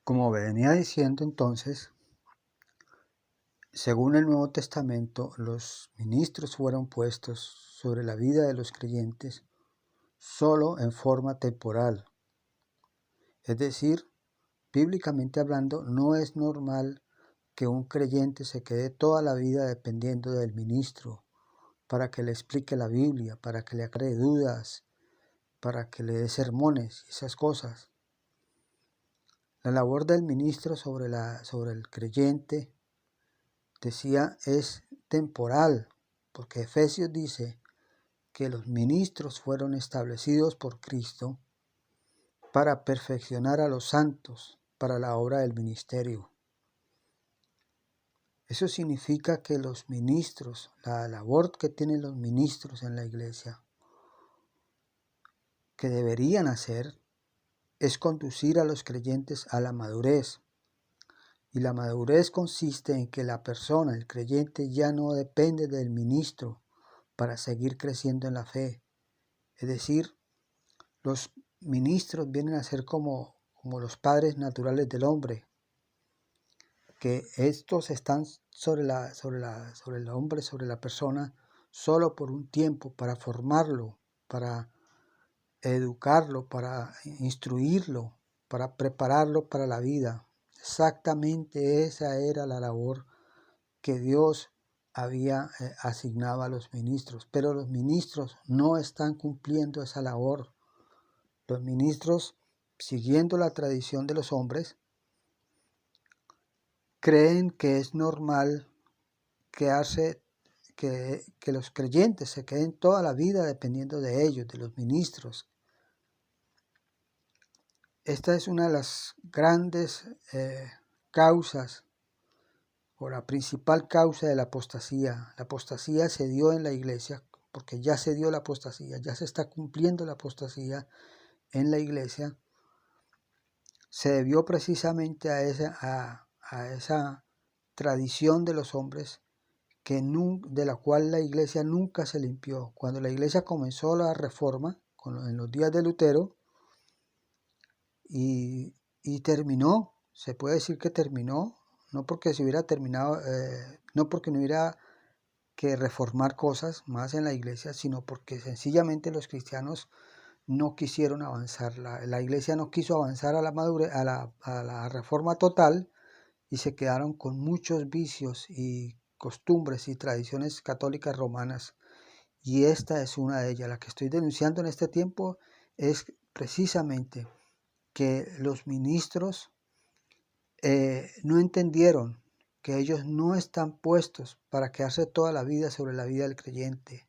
Como venía diciendo entonces, según el Nuevo Testamento, los ministros fueron puestos sobre la vida de los creyentes solo en forma temporal. Es decir, bíblicamente hablando, no es normal que un creyente se quede toda la vida dependiendo del ministro para que le explique la Biblia, para que le aclare dudas, para que le dé sermones y esas cosas. La labor del ministro sobre el creyente, decía, es temporal, porque Efesios dice que los ministros fueron establecidos por Cristo para perfeccionar a los santos para la obra del ministerio. Eso significa que los ministros, la labor que tienen los ministros en la iglesia, que deberían hacer, es conducir a los creyentes a la madurez. Y la madurez consiste en que la persona, el creyente, ya no depende del ministro para seguir creciendo en la fe. Es decir, los ministros vienen a ser como los padres naturales del hombre, que estos están sobre el hombre, sobre la persona, solo por un tiempo, para formarlo, para educarlo, para instruirlo, para prepararlo para la vida. Exactamente esa era la labor que Dios había asignado a los ministros, pero los ministros no están cumpliendo esa labor. Los ministros, siguiendo la tradición de los hombres, creen que es normal que los creyentes se queden toda la vida dependiendo de ellos, de los ministros. Esta es una de las grandes causas, o la principal causa de la apostasía. La apostasía se dio en la iglesia, porque ya se dio la apostasía, ya se está cumpliendo la apostasía en la iglesia. Se debió precisamente a esa tradición de los hombres de la cual la iglesia nunca se limpió. Cuando la iglesia comenzó la reforma, en los días de Lutero, y terminó, se puede decir que terminó, no porque se hubiera terminado, no porque no hubiera que reformar cosas más en la iglesia, sino porque sencillamente los cristianos no quisieron avanzar. La iglesia no quiso avanzar a la madurez, a la reforma total, y se quedaron con muchos vicios y costumbres y tradiciones católicas romanas. Y esta es una de ellas. La que estoy denunciando en este tiempo es precisamente que los ministros no entendieron que ellos no están puestos para quedarse toda la vida sobre la vida del creyente.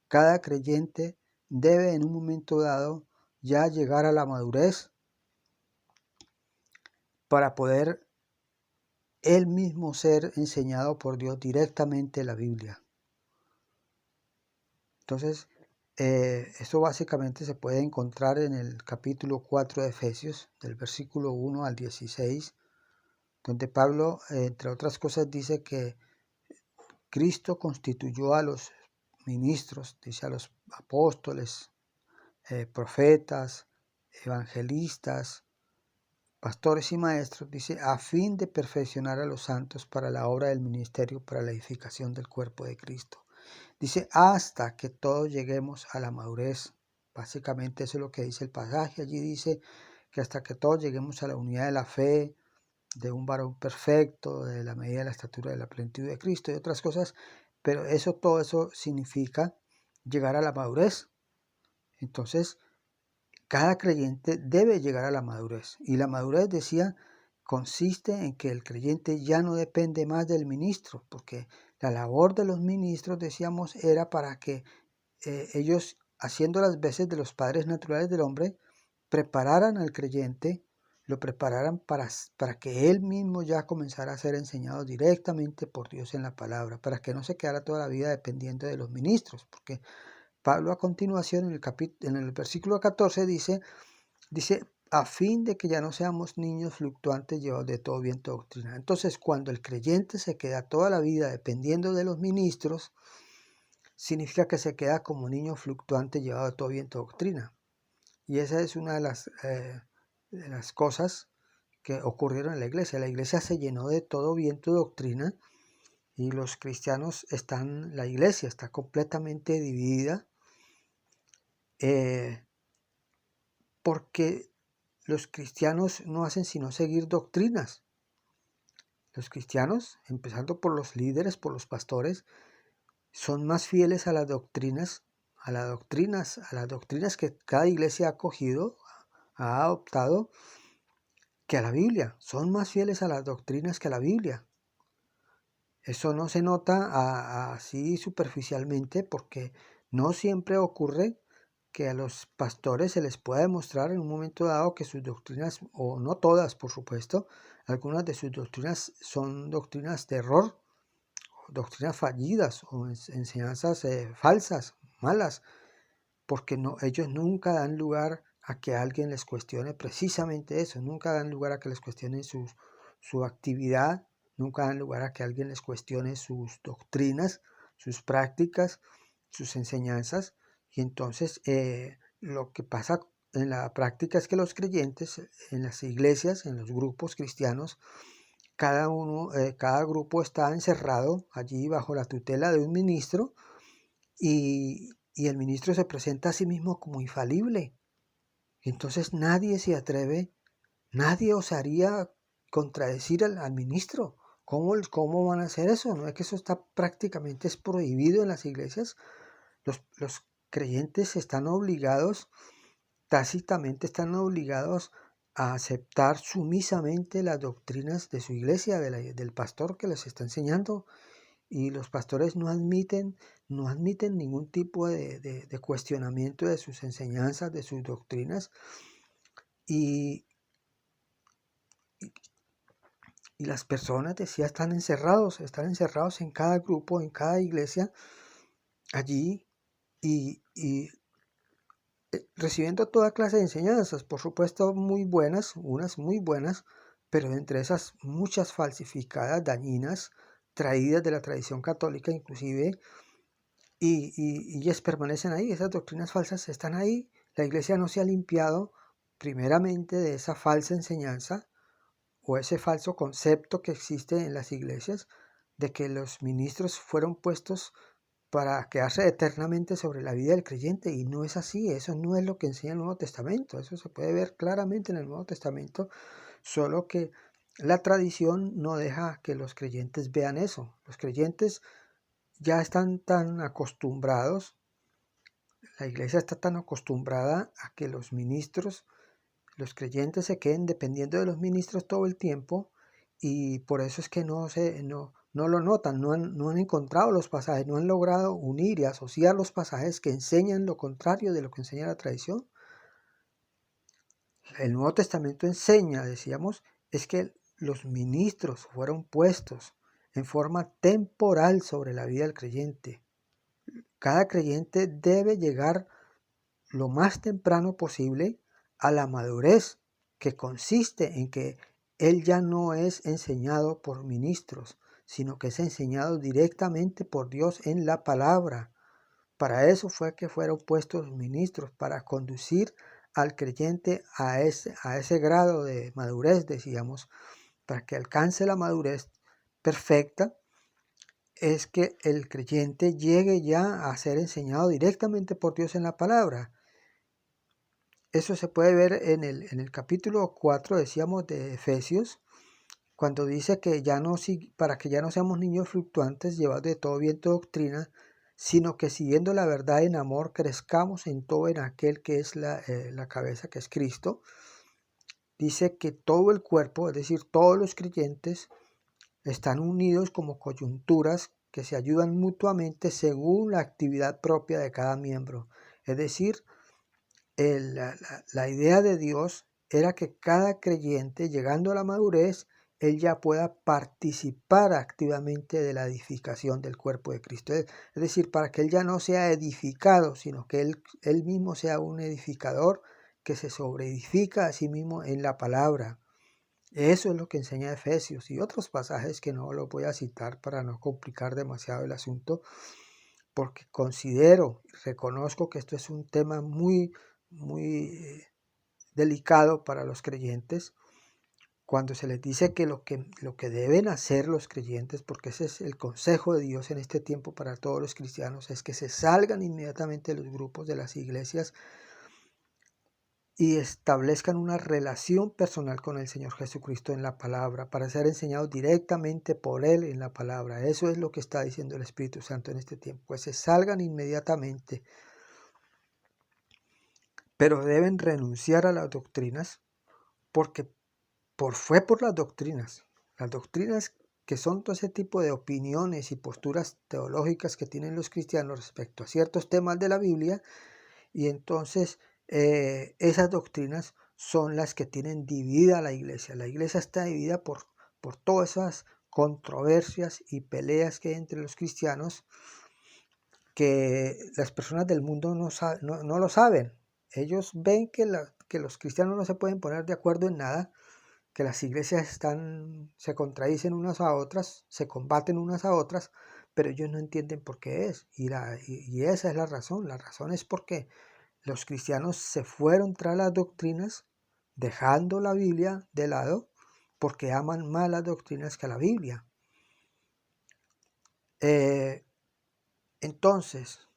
Cada creyente debe en un momento dado ya llegar a la madurez para poder él mismo ser enseñado por Dios directamente la Biblia. Entonces, eso básicamente se puede encontrar en el capítulo 4 de Efesios, del versículo 1 al 16, donde Pablo, entre otras cosas, dice que Cristo constituyó a los ministros, dice a los apóstoles, profetas, evangelistas, pastores y maestros, dice, a fin de perfeccionar a los santos para la obra del ministerio, para la edificación del cuerpo de Cristo. Dice, hasta que todos lleguemos a la madurez. Básicamente eso es lo que dice el pasaje. Allí dice que hasta que todos lleguemos a la unidad de la fe, de un varón perfecto, de la medida de la estatura de la plenitud de Cristo y otras cosas. Pero todo eso significa llegar a la madurez. Entonces, cada creyente debe llegar a la madurez. Y la madurez, decía, consiste en que el creyente ya no depende más del ministro, porque la labor de los ministros, decíamos, era para que ellos, haciendo las veces de los padres naturales del hombre, prepararan al creyente, lo prepararan para que él mismo ya comenzara a ser enseñado directamente por Dios en la palabra, para que no se quedara toda la vida dependiendo de los ministros, porque Pablo a continuación en el versículo 14 dice, a fin de que ya no seamos niños fluctuantes llevados de todo viento de doctrina. Entonces, cuando el creyente se queda toda la vida dependiendo de los ministros, significa que se queda como niño fluctuante llevado de todo viento de doctrina. Y esa es una de las cosas que ocurrieron en la iglesia. La iglesia se llenó de todo viento de doctrina y los cristianos la iglesia está completamente dividida porque los cristianos no hacen sino seguir doctrinas. Los cristianos, empezando por los líderes, por los pastores, son más fieles a las doctrinas, a las doctrinas que cada iglesia ha acogido, ha adoptado, que a la Biblia. Son más fieles a las doctrinas que a la Biblia. Eso no se nota así superficialmente porque no siempre ocurre que a los pastores se les pueda demostrar en un momento dado que sus doctrinas, o no todas por supuesto, algunas de sus doctrinas son doctrinas de error, doctrinas fallidas o enseñanzas falsas, malas, porque ellos nunca dan lugar a que alguien les cuestione precisamente eso, nunca dan lugar a que les cuestionen su actividad, nunca dan lugar a que alguien les cuestione sus doctrinas, sus prácticas, sus enseñanzas. Y entonces lo que pasa en la práctica es que los creyentes en las iglesias, en los grupos cristianos, cada grupo está encerrado allí bajo la tutela de un ministro y el ministro se presenta a sí mismo como infalible. Entonces nadie se atreve, nadie osaría contradecir al ministro. ¿Cómo van a hacer eso? ¿No es que eso está prácticamente es prohibido en las iglesias? Los creyentes están obligados, tácitamente están obligados a aceptar sumisamente las doctrinas de su iglesia, del pastor que les está enseñando. Y los pastores no admiten ningún tipo de cuestionamiento de sus enseñanzas, de sus doctrinas. Y, y las personas, decía, están encerrados en cada grupo, en cada iglesia, allí, y recibiendo toda clase de enseñanzas, por supuesto muy buenas, unas muy buenas, pero entre esas muchas falsificadas, dañinas, traídas de la tradición católica inclusive, y ellas permanecen ahí, esas doctrinas falsas están ahí. La iglesia no se ha limpiado primeramente de esa falsa enseñanza o ese falso concepto que existe en las iglesias de que los ministros fueron puestos para quedarse eternamente sobre la vida del creyente, y no es así. Eso no es lo que enseña el Nuevo Testamento. Eso se puede ver claramente en el Nuevo Testamento, solo que la tradición no deja que los creyentes vean eso. Los creyentes ya están tan acostumbrados, la iglesia está tan acostumbrada a que los ministros, los creyentes se queden dependiendo de los ministros todo el tiempo, y por eso es que no lo notan, no han encontrado los pasajes, no han logrado unir y asociar los pasajes que enseñan lo contrario de lo que enseña la tradición. El Nuevo Testamento enseña, decíamos, es que los ministros fueron puestos en forma temporal sobre la vida del creyente. Cada creyente debe llegar lo más temprano posible a la madurez, que consiste en que él ya no es enseñado por ministros, sino que es enseñado directamente por Dios en la palabra. Para eso fue que fueron puestos los ministros, para conducir al creyente a ese grado de madurez, decíamos, para que alcance la madurez perfecta. Es que el creyente llegue ya a ser enseñado directamente por Dios en la palabra. Eso se puede ver en el capítulo 4, decíamos, de Efesios, cuando dice que para que ya no seamos niños fluctuantes, llevados de todo viento de doctrina, sino que siguiendo la verdad en amor, crezcamos en todo en aquel que es la cabeza, que es Cristo. Dice que todo el cuerpo, es decir, todos los creyentes, están unidos como coyunturas que se ayudan mutuamente según la actividad propia de cada miembro. Es decir, la idea de Dios era que cada creyente, llegando a la madurez, él ya pueda participar activamente de la edificación del cuerpo de Cristo. Es decir, para que él ya no sea edificado, sino que él mismo sea un edificador que se sobreedifica a sí mismo en la palabra. Eso es lo que enseña Efesios y otros pasajes que no los voy a citar para no complicar demasiado el asunto, porque reconozco que esto es un tema muy delicado para los creyentes, cuando se les dice que lo que deben hacer los creyentes, porque ese es el consejo de Dios en este tiempo para todos los cristianos, es que se salgan inmediatamente de los grupos, de las iglesias, y establezcan una relación personal con el Señor Jesucristo en la palabra, para ser enseñados directamente por Él en la palabra. Eso es lo que está diciendo el Espíritu Santo en este tiempo, pues se salgan inmediatamente, pero deben renunciar a las doctrinas, porque fue por las doctrinas que son todo ese tipo de opiniones y posturas teológicas que tienen los cristianos respecto a ciertos temas de la Biblia, y entonces esas doctrinas son las que tienen dividida a la iglesia. La iglesia está dividida por todas esas controversias y peleas que hay entre los cristianos, que las personas del mundo no lo saben. Ellos ven que los cristianos no se pueden poner de acuerdo en nada, que las iglesias se contradicen unas a otras, se combaten unas a otras, pero ellos no entienden por qué es. Y esa es la razón. La razón es porque los cristianos se fueron tras las doctrinas, dejando la Biblia de lado, porque aman más las doctrinas que la Biblia. Entonces,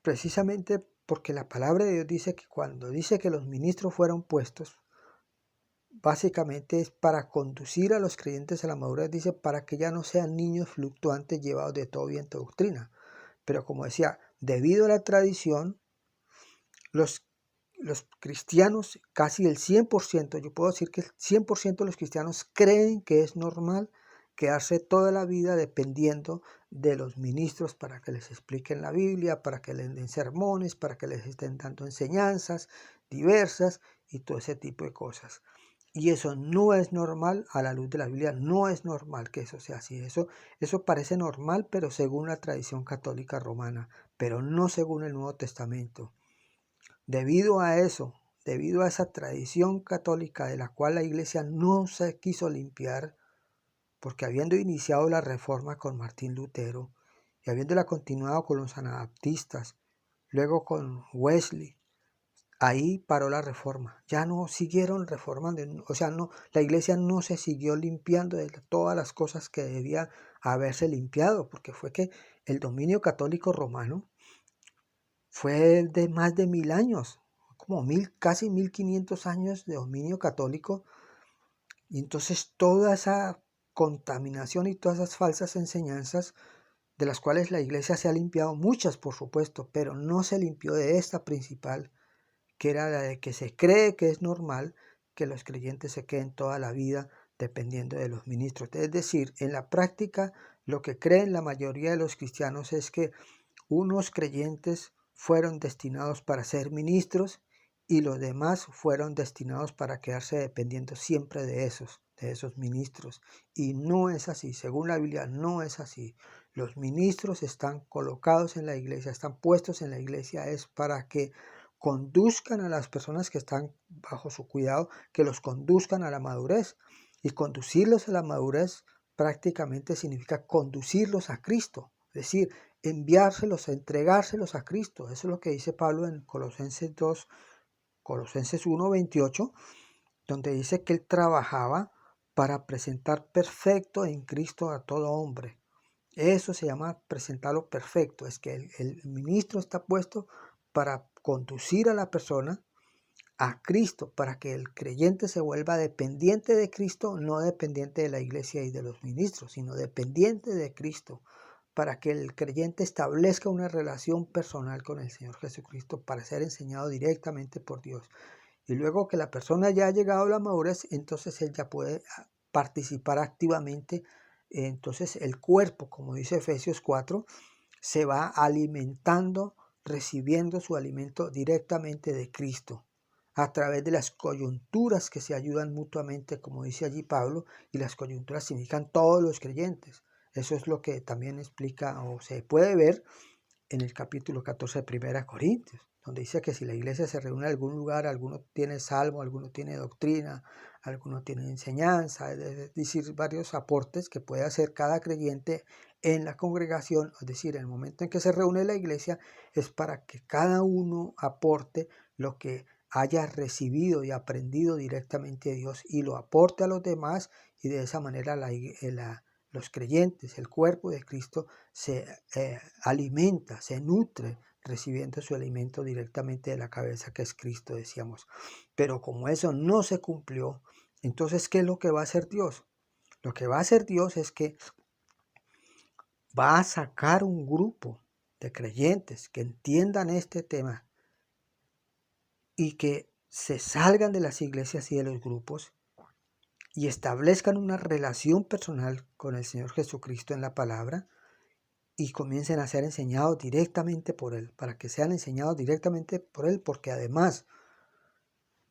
precisamente porque la palabra de Dios dice que cuando dice que los ministros fueron puestos, básicamente es para conducir a los creyentes a la madurez, dice, para que ya no sean niños fluctuantes llevados de todo viento de doctrina. Pero como decía, debido a la tradición, los cristianos, casi el 100%, yo puedo decir que el 100% de los cristianos creen que es normal quedarse toda la vida dependiendo de los ministros para que les expliquen la Biblia, para que les den sermones, para que les estén dando enseñanzas diversas y todo ese tipo de cosas. Y eso no es normal a la luz de la Biblia, no es normal que eso sea así. Eso parece normal, pero según la tradición católica romana, pero no según el Nuevo Testamento. Debido a eso, debido a esa tradición católica de la cual la iglesia no se quiso limpiar, porque habiendo iniciado la reforma con Martín Lutero y habiéndola continuado con los anabaptistas, luego con Wesley, ahí paró la reforma. Ya no siguieron reformando, o sea, la iglesia no se siguió limpiando de todas las cosas que debía haberse limpiado, porque fue que el dominio católico romano fue de más de 1000 años, como casi 1500 años de dominio católico, y entonces toda esa contaminación y todas esas falsas enseñanzas, de las cuales la iglesia se ha limpiado, muchas por supuesto, pero no se limpió de esta principal, que era la de que se cree que es normal que los creyentes se queden toda la vida dependiendo de los ministros. Es decir, en la práctica, lo que creen la mayoría de los cristianos es que unos creyentes fueron destinados para ser ministros y los demás fueron destinados para quedarse dependiendo siempre de esos ministros. Y no es así, según la Biblia no es así. Los ministros están colocados en la iglesia, están puestos en la iglesia, es para que conduzcan a las personas que están bajo su cuidado, que los conduzcan a la madurez. Y conducirlos a la madurez prácticamente significa conducirlos a Cristo, es decir, enviárselos, entregárselos a Cristo. Eso es lo que dice Pablo en Colosenses 2, Colosenses 1:28, donde dice que él trabajaba para presentar perfecto en Cristo a todo hombre. Eso se llama presentarlo perfecto, es que el ministro está puesto para conducir a la persona a Cristo, para que el creyente se vuelva dependiente de Cristo, no dependiente de la iglesia y de los ministros, sino dependiente de Cristo, para que el creyente establezca una relación personal con el Señor Jesucristo para ser enseñado directamente por Dios. Y luego que la persona ya ha llegado a la madurez, entonces él ya puede participar activamente. Entonces el cuerpo, como dice Efesios 4, se va alimentando, recibiendo su alimento directamente de Cristo, a través de las coyunturas que se ayudan mutuamente, como dice allí Pablo, y las coyunturas significan todos los creyentes. Eso es lo que también explica o se puede ver en el capítulo 14 de 1 Corintios, donde dice que si la iglesia se reúne en algún lugar, alguno tiene salmo, alguno tiene doctrina, alguno tiene enseñanza, es decir, varios aportes que puede hacer cada creyente en la congregación, es decir, en el momento en que se reúne la iglesia, es para que cada uno aporte lo que haya recibido y aprendido directamente de Dios y lo aporte a los demás, y de esa manera los creyentes, el cuerpo de Cristo, se alimenta, se nutre recibiendo su alimento directamente de la cabeza, que es Cristo, decíamos. Pero como eso no se cumplió, entonces, ¿qué es lo que va a hacer Dios? Lo que va a hacer Dios es que va a sacar un grupo de creyentes que entiendan este tema y que se salgan de las iglesias y de los grupos y establezcan una relación personal con el Señor Jesucristo en la palabra y comiencen a ser enseñados directamente por Él, para que sean enseñados directamente por Él, porque además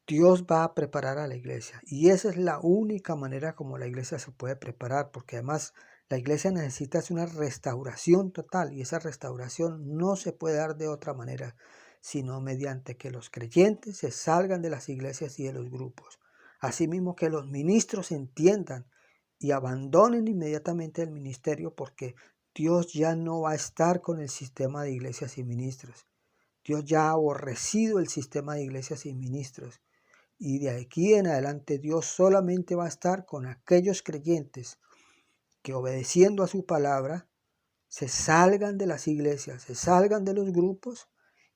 Dios va a preparar a la iglesia, y esa es la única manera como la iglesia se puede preparar, porque además la iglesia necesita una restauración total, y esa restauración no se puede dar de otra manera, sino mediante que los creyentes se salgan de las iglesias y de los grupos. Asimismo, que los ministros entiendan y abandonen inmediatamente el ministerio, porque Dios ya no va a estar con el sistema de iglesias y ministros. Dios ya ha aborrecido el sistema de iglesias y ministros. Y de aquí en adelante Dios solamente va a estar con aquellos creyentes que, obedeciendo a su palabra, se salgan de las iglesias, se salgan de los grupos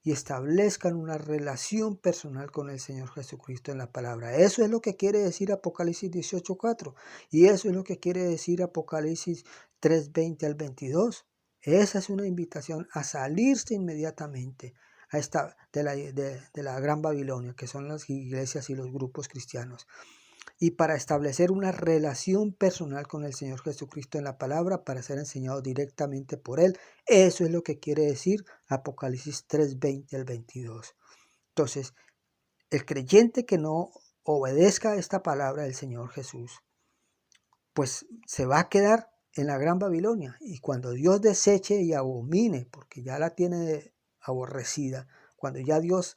y establezcan una relación personal con el Señor Jesucristo en la palabra. Eso es lo que quiere decir Apocalipsis 18:4, y eso es lo que quiere decir Apocalipsis 3:20 al 22. Esa es una invitación a salirse inmediatamente de la Gran Babilonia, que son las iglesias y los grupos cristianos, y para establecer una relación personal con el Señor Jesucristo en la palabra, para ser enseñado directamente por Él. Eso es lo que quiere decir Apocalipsis 3:20 al 22. Entonces, el creyente que no obedezca a esta palabra del Señor Jesús, pues se va a quedar en la Gran Babilonia, y cuando Dios deseche y abomine, porque ya la tiene aborrecida, cuando ya Dios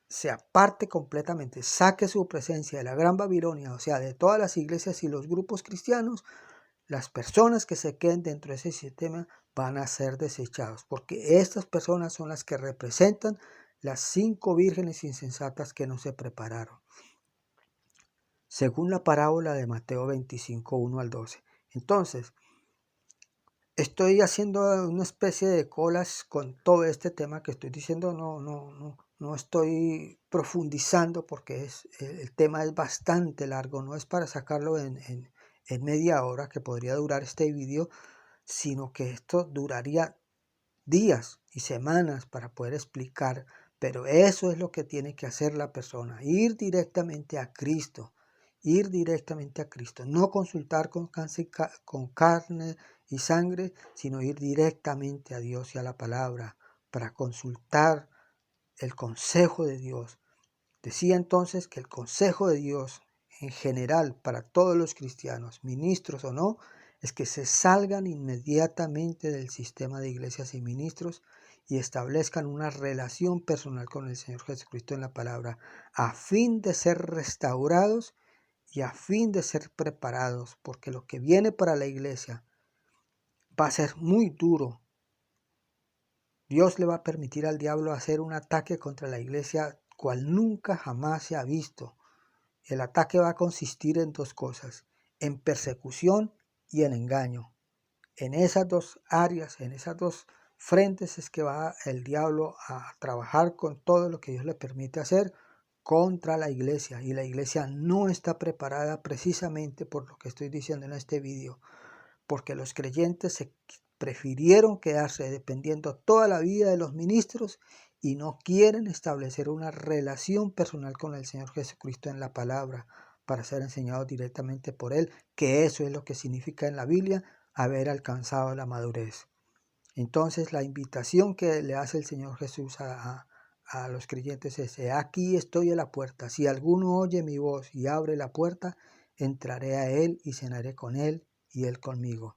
se aparte completamente, saque su presencia de la Gran Babilonia, o sea, de todas las iglesias y los grupos cristianos, las personas que se queden dentro de ese sistema van a ser desechados, porque estas personas son las que representan las 5 vírgenes insensatas que no se prepararon, según la parábola de Mateo 25, 1 al 12. Entonces, estoy haciendo una especie de colas con todo este tema que estoy diciendo. No estoy profundizando, porque el tema es bastante largo. No es para sacarlo en media hora, que podría durar este vídeo, sino que esto duraría días y semanas para poder explicar. Pero eso es lo que tiene que hacer la persona: ir directamente a Cristo. Ir directamente a Cristo, no consultar con carne y sangre, sino ir directamente a Dios y a la palabra para consultar el consejo de Dios. Decía entonces que el consejo de Dios en general para todos los cristianos, ministros o no, es que se salgan inmediatamente del sistema de iglesias y ministros y establezcan una relación personal con el Señor Jesucristo en la palabra, a fin de ser restaurados y a fin de ser preparados, porque lo que viene para la iglesia va a ser muy duro. Dios le va a permitir al diablo hacer un ataque contra la iglesia cual nunca jamás se ha visto. El ataque va a consistir en 2 cosas: en persecución y en engaño. En esas 2 áreas, en esas 2 frentes, es que va el diablo a trabajar con todo lo que Dios le permite hacer contra la iglesia, y la iglesia no está preparada, precisamente por lo que estoy diciendo en este vídeo, porque los creyentes se prefirieron quedarse dependiendo toda la vida de los ministros y no quieren establecer una relación personal con el Señor Jesucristo en la palabra, para ser enseñados directamente por Él, que eso es lo que significa en la Biblia haber alcanzado la madurez. Entonces, la invitación que le hace el Señor Jesús a los creyentes es: aquí estoy a la puerta, si alguno oye mi voz y abre la puerta, entraré a Él y cenaré con Él y Él conmigo.